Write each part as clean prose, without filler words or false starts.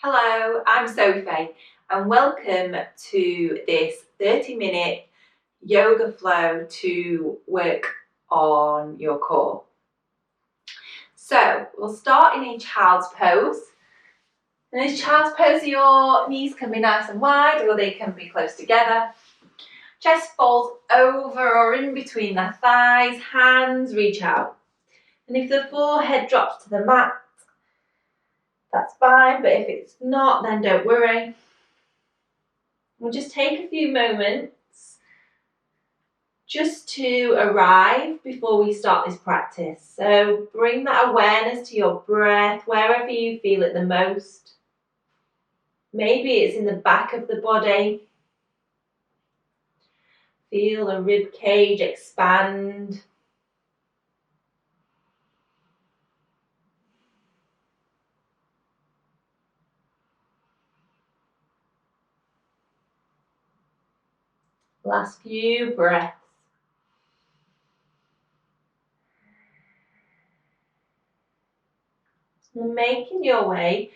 Hello, I'm Sophie and welcome to this 30-minute yoga flow to work on your core. So we'll start in a child's pose. And in child's pose, your knees can be nice and wide or they can be close together. Chest folds over or in between the thighs, hands reach out. And if the forehead drops to the mat, that's fine, but if it's not, then don't worry. We'll just take a few moments just to arrive before we start this practice. So bring that awareness to your breath wherever you feel it the most. Maybe it's in the back of the body. Feel the rib cage expand. Last few breaths. And making your way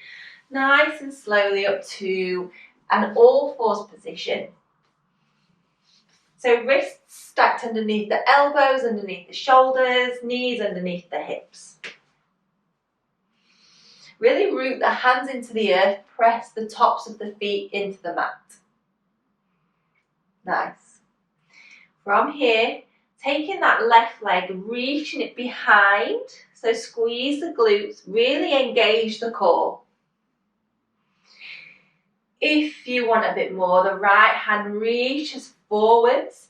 nice and slowly up to an all-fours position. So wrists stacked underneath the elbows, underneath the shoulders, knees underneath the hips. Really root the hands into the earth, press the tops of the feet into the mat. Nice. From here, taking that left leg, reaching it behind, so squeeze the glutes, really engage the core. If you want a bit more, the right hand reaches forwards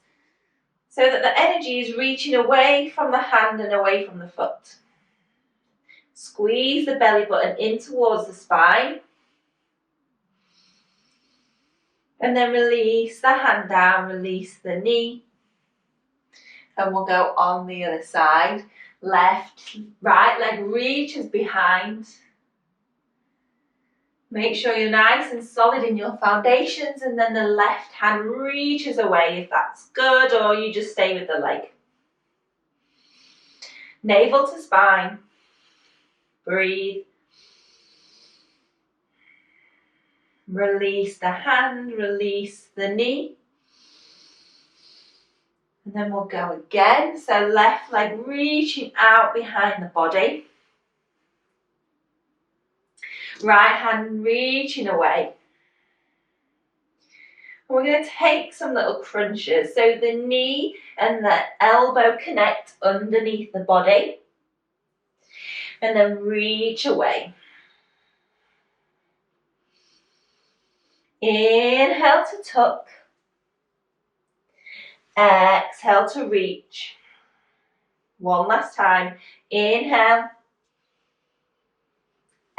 so that the energy is reaching away from the hand and away from the foot. Squeeze the belly button in towards the spine. And then release the hand down, release the knee. And we'll go on the other side. Right leg reaches behind. Make sure you're nice and solid in your foundations, and then the left hand reaches away if that's good, or you just stay with the leg. Navel to spine. Breathe. Release the hand, release the knee. And then we'll go again. So left leg reaching out behind the body. Right hand reaching away. And we're going to take some little crunches. So the knee and the elbow connect underneath the body. And then reach away. Inhale to tuck. Exhale to reach. One last time. Inhale.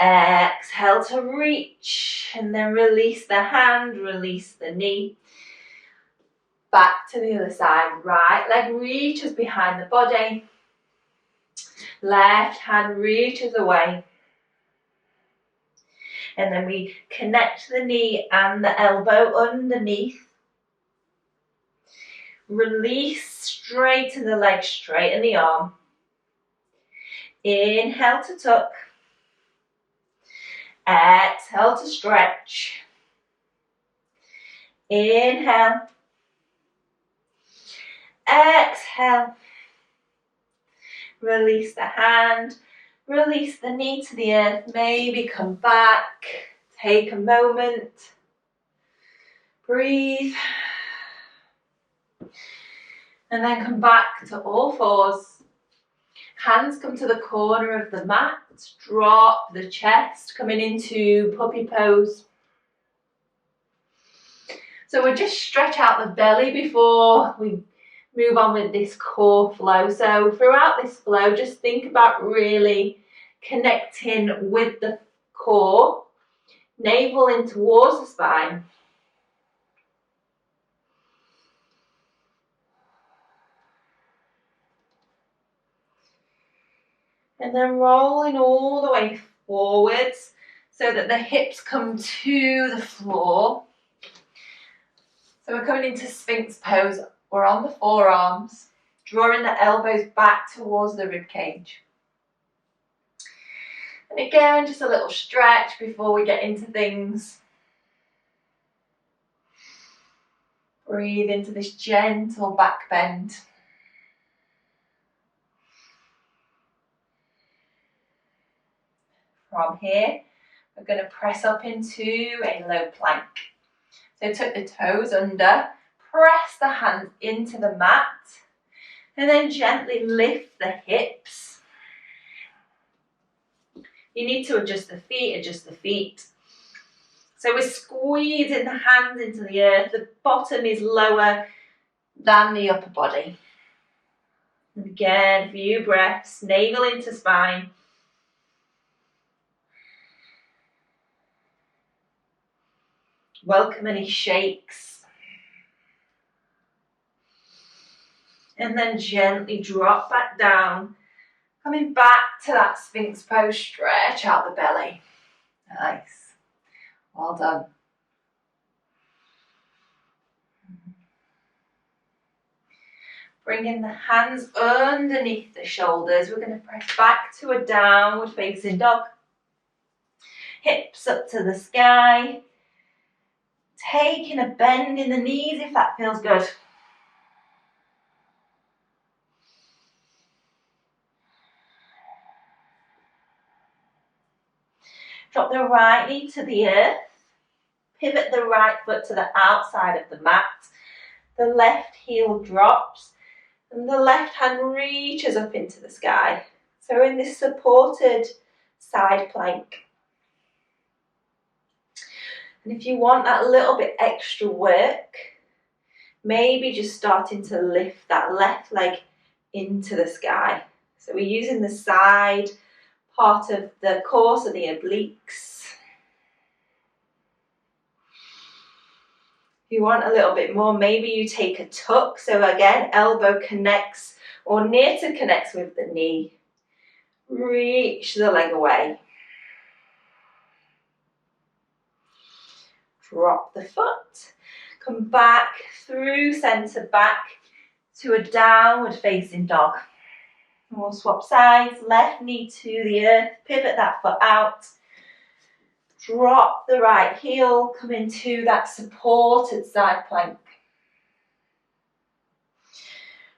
Exhale to reach. And then release the hand, release the knee. Back to the other side. Right leg reaches behind the body. Left hand reaches away. And then we connect the knee and the elbow underneath. Release, straighten the leg, straighten the arm. Inhale to tuck. Exhale to stretch. Inhale. Exhale. Release the hand. Release the knee to the earth. Maybe come back. Take a moment. Breathe. And then come back to all fours. Hands come to the corner of the mat. Drop the chest, coming into puppy pose. So we'll just stretch out the belly before we move on with this core flow. So throughout this flow, just think about really connecting with the core. Navel in towards the spine. And then rolling all the way forwards so that the hips come to the floor. So we're coming into Sphinx Pose. We're on the forearms, drawing the elbows back towards the rib cage. And again, just a little stretch before we get into things. Breathe into this gentle back bend. From here, we're going to press up into a low plank. So tuck the toes under, press the hands into the mat, and then gently lift the hips. You need to adjust the feet. So we're squeezing the hands into the earth. The bottom is lower than the upper body. And again, a few breaths, navel into spine. Welcome any shakes. And then gently drop back down. Coming back to that Sphinx Pose, stretch out the belly. Nice. Well done. Bringing the hands underneath the shoulders. We're going to press back to a downward facing dog. Hips up to the sky. Taking a bend in the knees if that feels good. Drop the right knee to the earth. Pivot the right foot to the outside of the mat. The left heel drops and the left hand reaches up into the sky. So we're in this supported side plank. And if you want that little bit extra work, maybe just starting to lift that left leg into the sky. So we're using the side part of the core, so the obliques. If you want a little bit more, maybe you take a tuck. So again, elbow connects or near to connects with the knee. Reach the leg away. Drop the foot. Come back through centre back to a downward facing dog. And we'll swap sides, left knee to the earth, pivot that foot out. Drop the right heel, come into that supported side plank.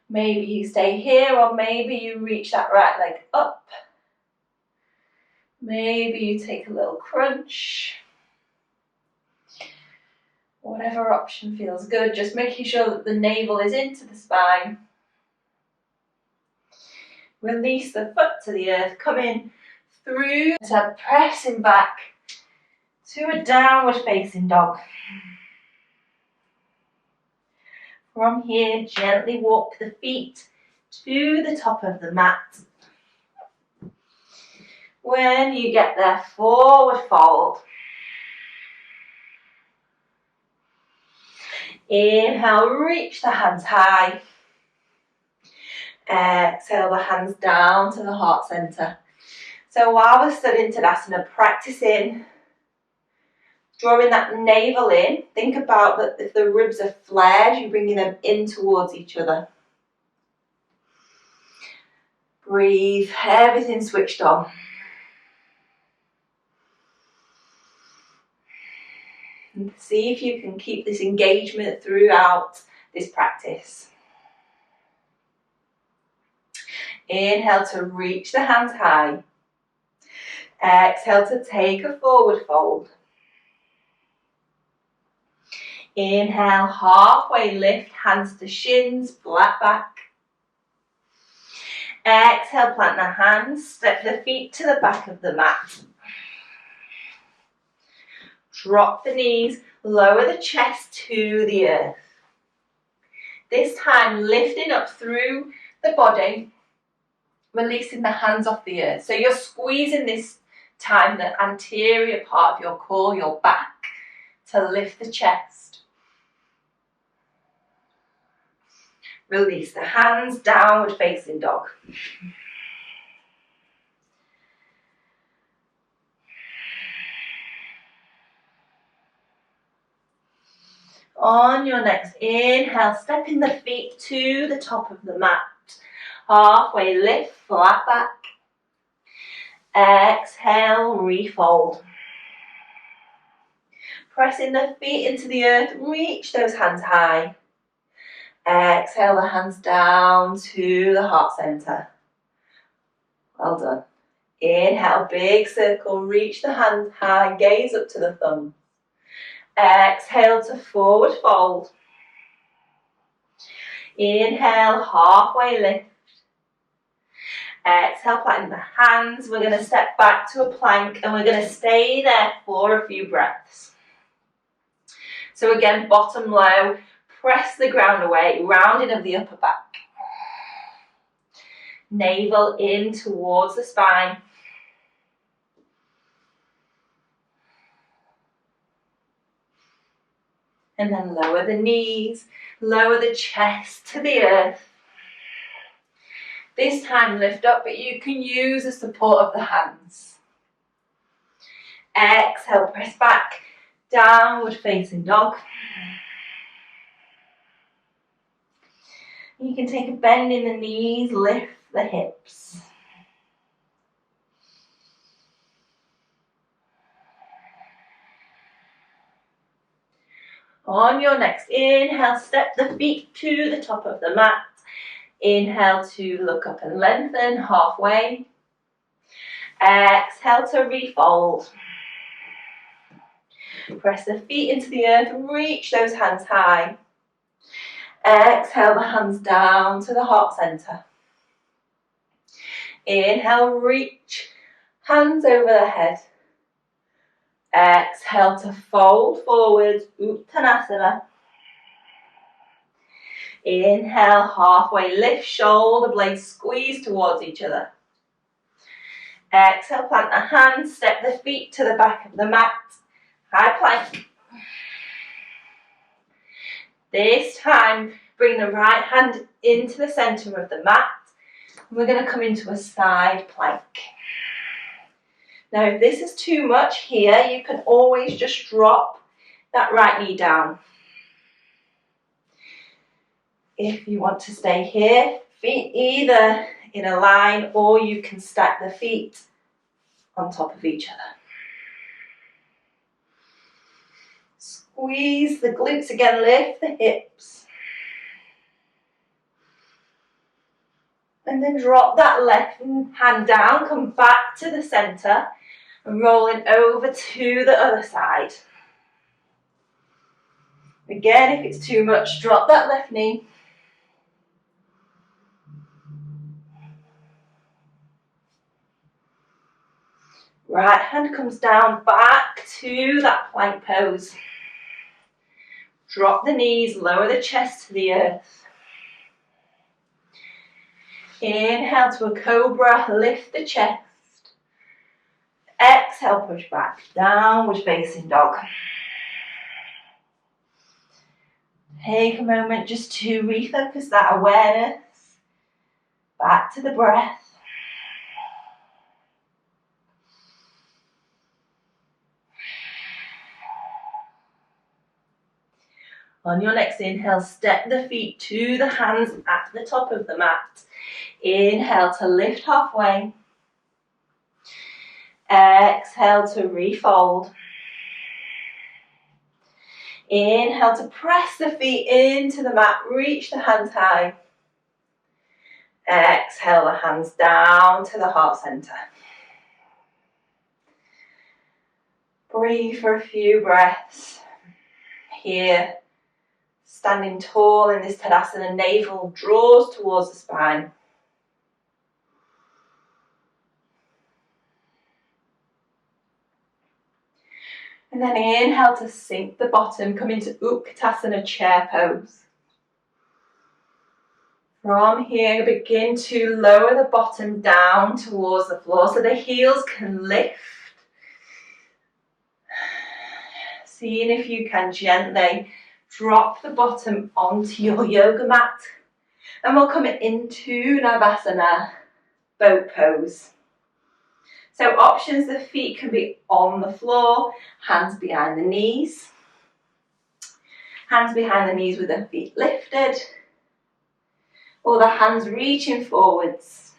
Maybe you stay here or maybe you reach that right leg up. Maybe you take a little crunch. Whatever option feels good, just making sure that the navel is into the spine. Release the foot to the earth, come in through to pressing back to a downward facing dog. From here, gently walk the feet to the top of the mat. When you get there, forward fold. Inhale, reach the hands high. Exhale the hands down to the heart center. So while we're studying Tadasana, practicing drawing that navel in, think about that if the ribs are flared, you're bringing them in towards each other. Breathe, everything switched on. And see if you can keep this engagement throughout this practice. Inhale to reach the hands high. Exhale to take a forward fold. Inhale, halfway lift, hands to shins, flat back. Exhale, plant the hands, step the feet to the back of the mat. Drop the knees, lower the chest to the earth. This time lifting up through the body, releasing the hands off the earth. So you're squeezing this time the anterior part of your core, your back, to lift the chest. Release the hands, downward facing dog. On your next inhale, stepping the feet to the top of the mat. Halfway lift, flat back. Exhale, refold. Pressing the feet into the earth, reach those hands high. Exhale the hands down to the heart center. Well done. Inhale, big circle, reach the hands high, gaze up to the thumbs. Exhale to forward fold. Inhale, halfway lift. Exhale, flatten the hands. We're going to step back to a plank and we're going to stay there for a few breaths. So again, bottom low, press the ground away, rounding of the upper back. Navel in towards the spine. And then lower the knees, lower the chest to the earth. This time lift up, but you can use the support of the hands. Exhale, press back, downward facing dog. You can take a bend in the knees, lift the hips. On your next inhale, step the feet to the top of the mat. Inhale to look up and lengthen halfway. Exhale to refold. Press the feet into the earth, reach those hands high. Exhale the hands down to the heart center. Inhale, reach, hands over the head. Exhale to fold forward, Uttanasana. Inhale, halfway lift, shoulder blades squeeze towards each other. Exhale, plant the hands, step the feet to the back of the mat. High plank. This time, bring the right hand into the center of the mat. We're going to come into a side plank. Now, if this is too much here, you can always just drop that right knee down. If you want to stay here, feet either in a line or you can stack the feet on top of each other. Squeeze the glutes again, lift the hips. And then drop that left hand down, come back to the center and rolling over to the other side. Again, if it's too much, drop that left knee. Right hand comes down back to that plank pose. Drop the knees, lower the chest to the earth. Inhale to a cobra, lift the chest. Exhale, push back, downward facing dog. Take a moment just to refocus that awareness back to the breath. On your next inhale, step the feet to the hands at the top of the mat. Inhale to lift halfway. Exhale to refold. Inhale to press the feet into the mat, reach the hands high. Exhale the hands down to the heart center. Breathe for a few breaths. Here, standing tall in this Tadasana, navel draws towards the spine. And then inhale to sink the bottom, come into Utkatasana chair pose. From here, begin to lower the bottom down towards the floor so the heels can lift. Seeing if you can gently drop the bottom onto your yoga mat. And we'll come into Navasana boat pose. So options, the feet can be on the floor, hands behind the knees. Hands behind the knees with the feet lifted. Or the hands reaching forwards.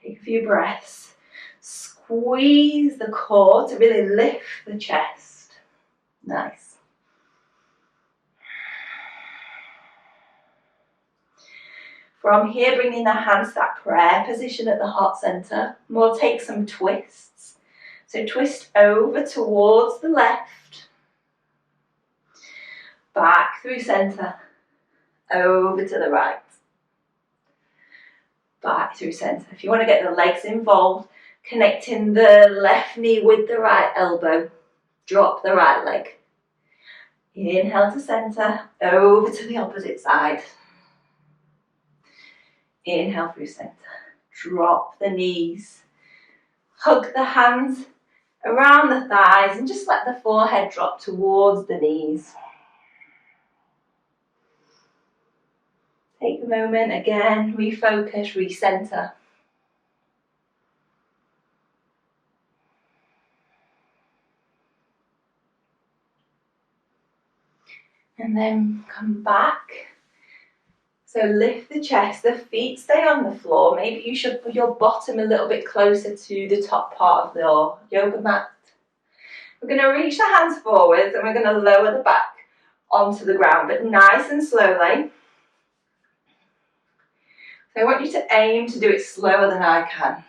Take a few breaths. Squeeze the core to really lift the chest. Nice. From here, bringing the hands to that prayer position at the heart center. We'll take some twists. So twist over towards the left. Back through center. Over to the right. Back through center. If you want to get the legs involved, connecting the left knee with the right elbow. Drop the right leg. Inhale to center. Over to the opposite side. Inhale through center. Drop the knees. Hug the hands around the thighs and just let the forehead drop towards the knees. Take a moment again, refocus, recenter. And then come back. So lift the chest, the feet stay on the floor. Maybe you should put your bottom a little bit closer to the top part of your yoga mat. We're going to reach the hands forwards and we're going to lower the back onto the ground, but nice and slowly. So I want you to aim to do it slower than I can.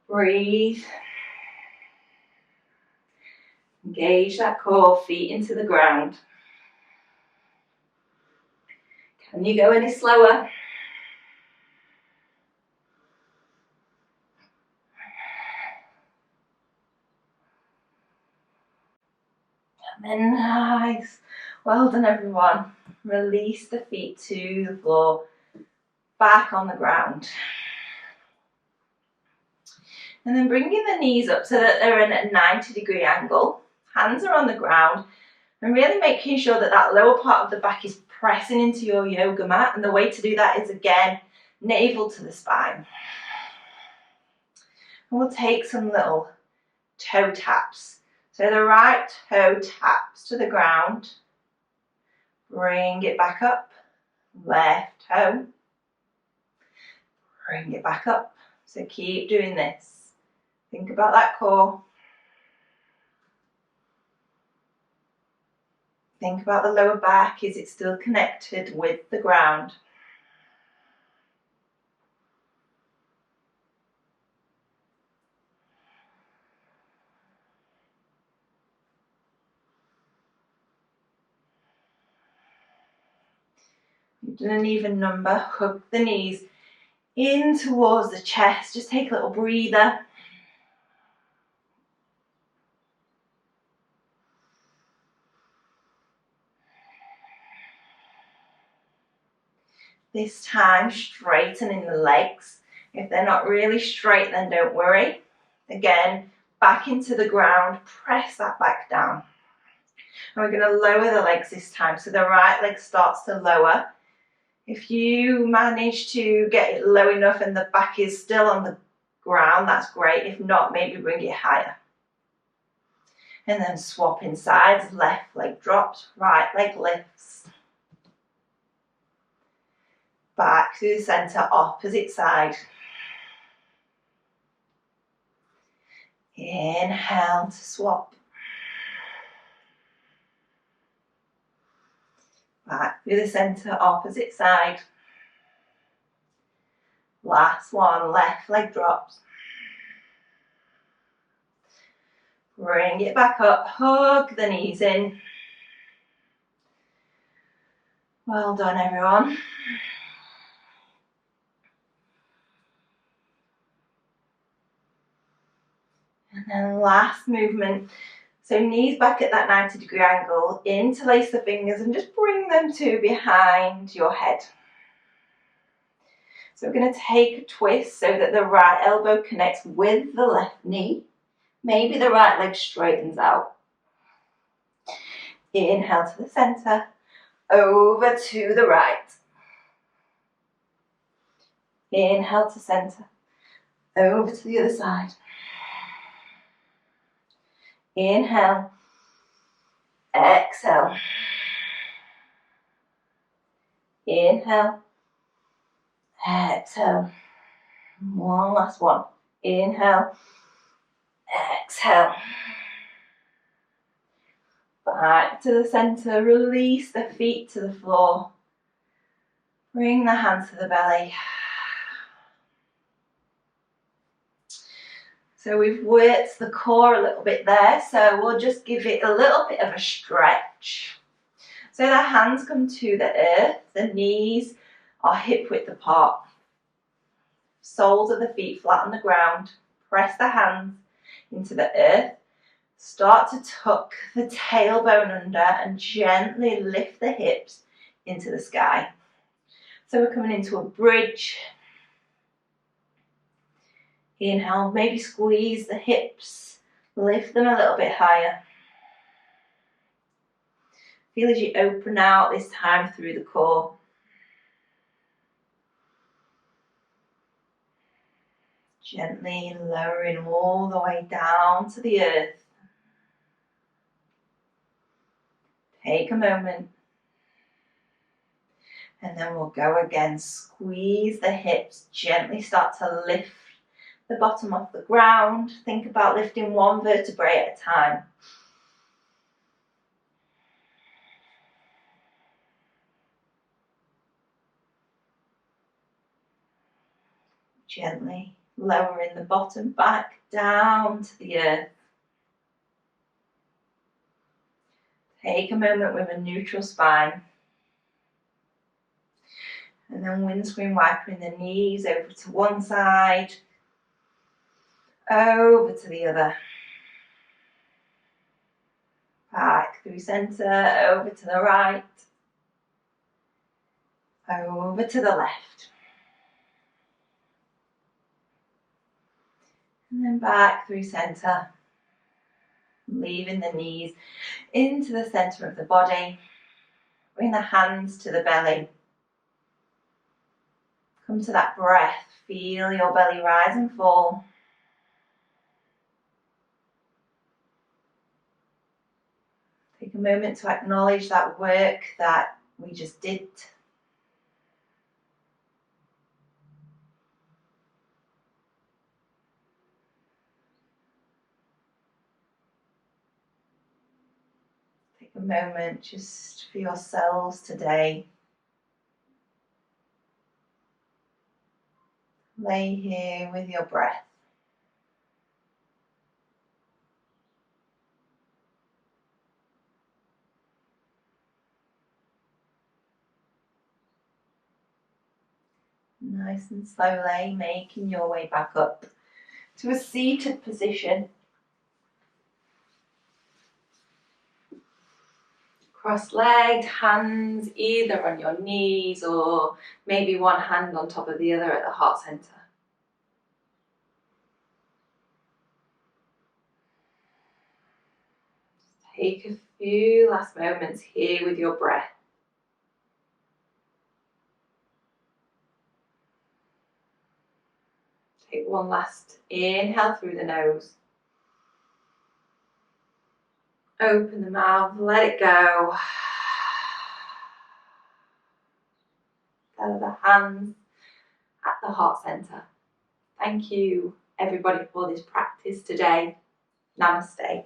Breathe. Engage that core, feet into the ground. Can you go any slower? And then nice. Well done, everyone. Release the feet to the floor, back on the ground. And then bringing the knees up so that they're in a 90-degree angle. Hands are on the ground. And really making sure that that lower part of the back is pressing into your yoga mat. And the way to do that is, again, navel to the spine. And we'll take some little toe taps. So the right toe taps to the ground. Bring it back up. Left toe. Bring it back up. So keep doing this. Think about that core. Think about the lower back. Is it still connected with the ground? You've done an even number. Hug the knees in towards the chest. Just take a little breather. This time, straightening the legs. If they're not really straight, then don't worry. Again, back into the ground, press that back down. And we're going to lower the legs this time. So the right leg starts to lower. If you manage to get it low enough and the back is still on the ground, that's great. If not, maybe bring it higher. And then swapping sides, left leg drops, right leg lifts. Back through the center, opposite side. Inhale to swap. Back through the center, opposite side. Last one, left leg drops. Bring it back up, hug the knees in. Well done, everyone. And then last movement. So knees back at that 90-degree angle, interlace the fingers and just bring them to behind your head. So we're going to take a twist so that the right elbow connects with the left knee. Maybe the right leg straightens out. Inhale to the center, over to the right. Inhale to center, over to the other side. Inhale, exhale. Inhale, exhale. One last one. Inhale, exhale. Back to the center, release the feet to the floor. Bring the hands to the belly. So we've worked the core a little bit there, so we'll just give it a little bit of a stretch. So the hands come to the earth, the knees are hip width apart. Soles of the feet flat on the ground. Press the hands into the earth. Start to tuck the tailbone under and gently lift the hips into the sky. So we're coming into a bridge. Inhale, maybe squeeze the hips, lift them a little bit higher. Feel as you open out this time through the core. Gently lowering all the way down to the earth. Take a moment. And then we'll go again. Squeeze the hips, gently start to lift the bottom off the ground. Think about lifting one vertebrae at a time. Gently lowering the bottom back down to the earth. Take a moment with a neutral spine. And then windscreen wiping the knees over to one side, over to the other. Back through centre, over to the right, over to the left. And then back through centre, leaving the knees into the centre of the body. Bring the hands to the belly. Come to that breath. Feel your belly rise and fall. Take a moment to acknowledge that work that we just did. Take a moment just for yourselves today. Lay here with your breath. Nice and slowly making your way back up to a seated position. Cross-legged, hands either on your knees or maybe one hand on top of the other at the heart centre. Take a few last moments here with your breath. Take one last inhale through the nose. Open the mouth, let it go. Gather the hands at the heart centre. Thank you everybody for this practice today. Namaste.